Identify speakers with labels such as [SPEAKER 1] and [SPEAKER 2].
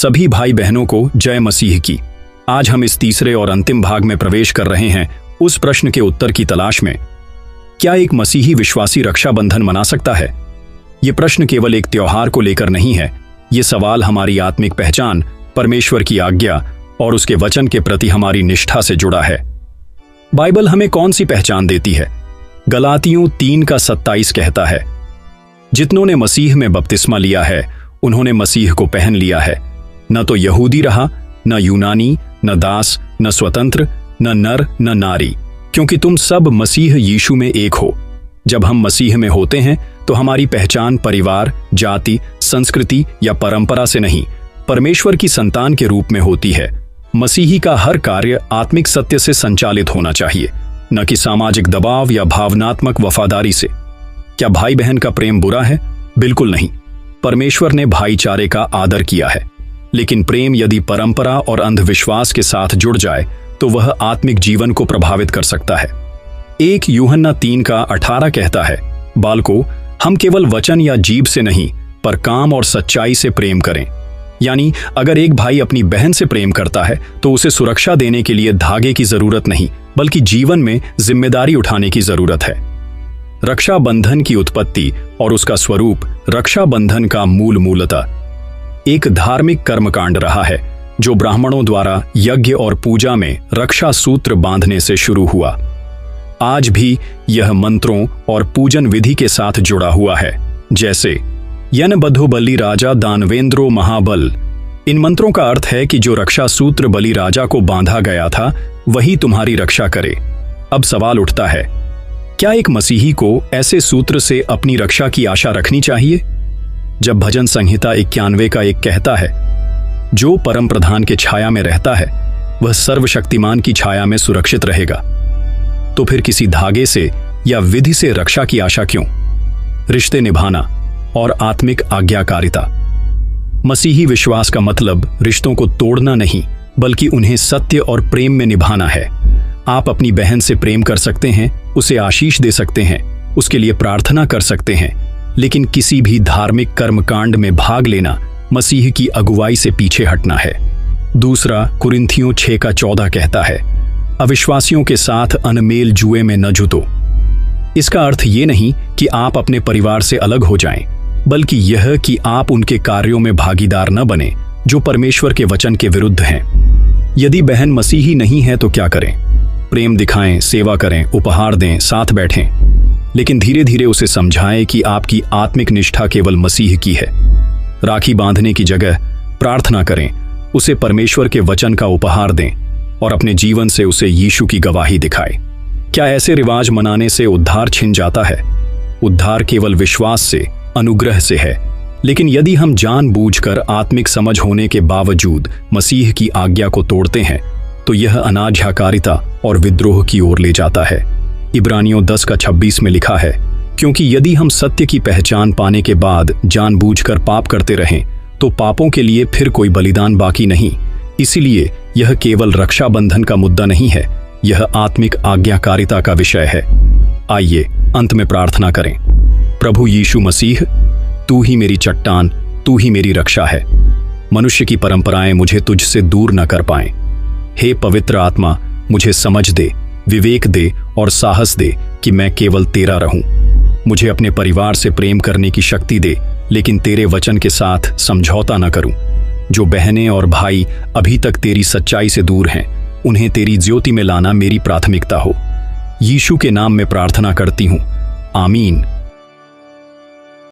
[SPEAKER 1] सभी भाई बहनों को जय मसीह की। आज हम इस तीसरे और अंतिम भाग में प्रवेश कर रहे हैं उस प्रश्न के उत्तर की तलाश में, क्या एक मसीही विश्वासी रक्षाबंधन मना सकता है? ये प्रश्न केवल एक त्योहार को लेकर नहीं है। ये सवाल हमारी आत्मिक पहचान, परमेश्वर की आज्ञा और उसके वचन के प्रति हमारी निष्ठा से जुड़ा है। बाइबल हमें कौन सी पहचान देती है? गलातियों 3:27 कहता है, जितनों ने मसीह में बपतिस्मा लिया है उन्होंने मसीह को पहन लिया है। न तो यहूदी रहा, न यूनानी, न दास, न स्वतंत्र, न नर, न नारी, क्योंकि तुम सब मसीह यीशु में एक हो। जब हम मसीह में होते हैं तो हमारी पहचान परिवार, जाति, संस्कृति या परंपरा से नहीं, परमेश्वर की संतान के रूप में होती है। मसीही का हर कार्य आत्मिक सत्य से संचालित होना चाहिए, न कि सामाजिक दबाव या भावनात्मक वफादारी से। क्या भाई बहन का प्रेम बुरा है? बिल्कुल नहीं। परमेश्वर ने भाईचारे का आदर किया है, लेकिन प्रेम यदि परंपरा और अंधविश्वास के साथ जुड़ जाए तो वह आत्मिक जीवन को प्रभावित कर सकता है। 1 यूहन्ना 3:18 कहता है, बालकों, हम केवल वचन या जीभ से नहीं पर काम और सच्चाई से प्रेम करें। यानी अगर एक भाई अपनी बहन से प्रेम करता है तो उसे सुरक्षा देने के लिए धागे की जरूरत नहीं, बल्कि जीवन में जिम्मेदारी उठाने की जरूरत है। रक्षाबंधन की उत्पत्ति और उसका स्वरूप रक्षाबंधन का मूलतः एक धार्मिक कर्मकांड रहा है, जो ब्राह्मणों द्वारा यज्ञ और पूजा में रक्षा सूत्र बांधने से शुरू हुआ। आज भी यह मंत्रों और पूजन विधि के साथ जुड़ा हुआ है, जैसे यन बद्धो बलि राजा दानवेंद्रो महाबल। इन मंत्रों का अर्थ है कि जो रक्षा सूत्र बलि राजा को बांधा गया था वही तुम्हारी रक्षा करे। अब सवाल उठता है, क्या एक मसीही को ऐसे सूत्र से अपनी रक्षा की आशा रखनी चाहिए? जब भजन संहिता 91:1 कहता है, जो परम प्रधान के छाया में रहता है वह सर्वशक्तिमान की छाया में सुरक्षित रहेगा, तो फिर किसी धागे से या विधि से रक्षा की आशा क्यों? रिश्ते निभाना और आत्मिक आज्ञाकारिता। मसीही विश्वास का मतलब रिश्तों को तोड़ना नहीं, बल्कि उन्हें सत्य और प्रेम में निभाना है। आप अपनी बहन से प्रेम कर सकते हैं, उसे आशीष दे सकते हैं, उसके लिए प्रार्थना कर सकते हैं, लेकिन किसी भी धार्मिक कर्मकांड में भाग लेना मसीह की अगुवाई से पीछे हटना है। दूसरा कुरिन्थियों 6:14 कहता है, अविश्वासियों के साथ अनमेल जुए में न जुटो। इसका अर्थ ये नहीं कि आप अपने परिवार से अलग हो जाएं, बल्कि यह कि आप उनके कार्यों में भागीदार न बने जो परमेश्वर के वचन के विरुद्ध हैं। यदि बहन मसीही नहीं है तो क्या करें? प्रेम दिखाएं, सेवा करें, उपहार दें, साथ बैठें, लेकिन धीरे धीरे उसे समझाएं कि आपकी आत्मिक निष्ठा केवल मसीह की है। राखी बांधने की जगह प्रार्थना करें, उसे परमेश्वर के वचन का उपहार दें और अपने जीवन से उसे यीशु की गवाही दिखाएं। क्या ऐसे रिवाज मनाने से उद्धार छिन जाता है? उद्धार केवल विश्वास से, अनुग्रह से है। लेकिन यदि हम जानबूझकर आत्मिक समझ होने के बावजूद मसीह की आज्ञा को तोड़ते हैं तो यह अनाज्ञाकारिता और विद्रोह की ओर ले जाता है। इब्रानियों 10:26 में लिखा है, क्योंकि यदि हम सत्य की पहचान पाने के बाद जानबूझकर पाप करते रहें तो पापों के लिए फिर कोई बलिदान बाकी नहीं। इसीलिए यह केवल रक्षाबंधन का मुद्दा नहीं है, यह आत्मिक आज्ञाकारिता का विषय है। आइए अंत में प्रार्थना करें। प्रभु यीशु मसीह, तू ही मेरी चट्टान, तू ही मेरी रक्षा है। मनुष्य की परंपराएं मुझे तुझसे दूर न कर पाएं। हे पवित्र आत्मा, मुझे समझ दे, विवेक दे और साहस दे कि मैं केवल तेरा रहूं। मुझे अपने परिवार से प्रेम करने की शक्ति दे, लेकिन तेरे वचन के साथ समझौता न करूं। जो बहनें और भाई अभी तक तेरी सच्चाई से दूर हैं, उन्हें तेरी ज्योति में लाना मेरी प्राथमिकता हो। यीशु के नाम में प्रार्थना करती हूं, आमीन।